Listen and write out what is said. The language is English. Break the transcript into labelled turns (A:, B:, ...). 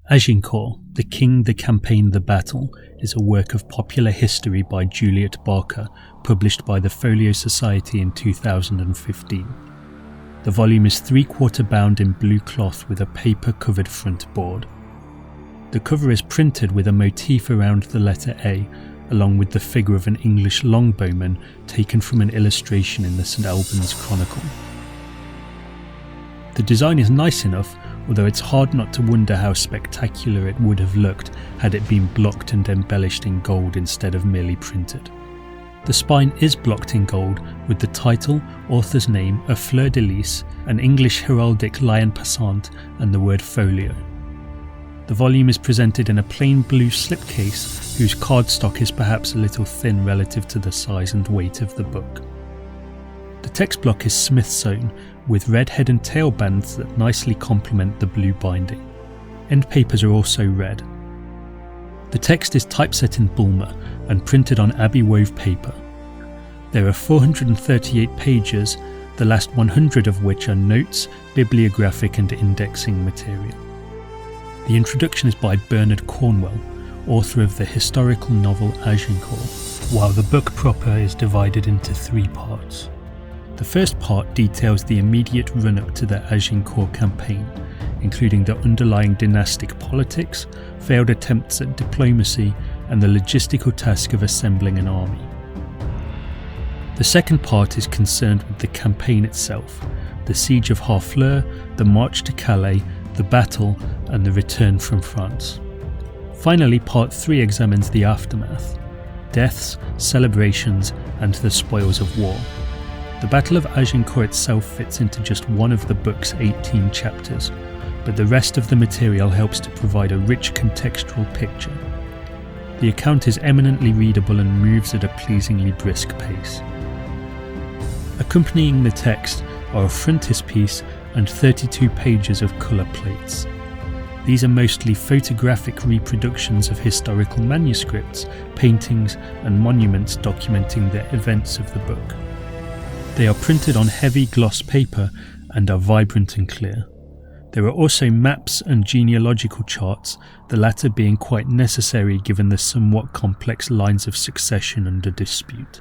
A: Agincourt, The King, the Campaign, the Battle is a work of popular history by Juliet Barker, published by the Folio Society in 2015. The volume is 3/4 bound in blue cloth with a paper-covered front board. The cover is printed with a motif around the letter A, along with the figure of an English longbowman taken from an illustration in the St Albans Chronicle. The design is nice enough, although it's hard not to wonder how spectacular it would have looked had it been blocked and embellished in gold instead of merely printed. The spine is blocked in gold with the title, author's name, a fleur-de-lis, an English heraldic lion passant, and the word folio. The volume is presented in a plain blue slipcase whose cardstock is perhaps a little thin relative to the size and weight of the book. The text block is Smyth-sewn with red head and tail bands that nicely complement the blue binding. Endpapers are also red. The text is typeset in Bulmer and printed on Abbey Wove paper. There are 438 pages, the last 100 of which are notes, bibliographic and indexing material. The introduction is by Bernard Cornwell, author of the historical novel Agincourt, while the book proper is divided into 3 parts. The first part details the immediate run-up to the Agincourt campaign, including the underlying dynastic politics, failed attempts at diplomacy, and the logistical task of assembling an army. The second part is concerned with the campaign itself, the siege of Harfleur, the march to Calais, the battle, and the return from France. Finally, part 3 examines the aftermath, deaths, celebrations, and the spoils of war. The Battle of Agincourt itself fits into just one of the book's 18 chapters, but the rest of the material helps to provide a rich contextual picture. The account is eminently readable and moves at a pleasingly brisk pace. Accompanying the text are a frontispiece and 32 pages of colour plates. These are mostly photographic reproductions of historical manuscripts, paintings, and monuments documenting the events of the book. They are printed on heavy gloss paper and are vibrant and clear. There are also maps and genealogical charts, the latter being quite necessary given the somewhat complex lines of succession under dispute.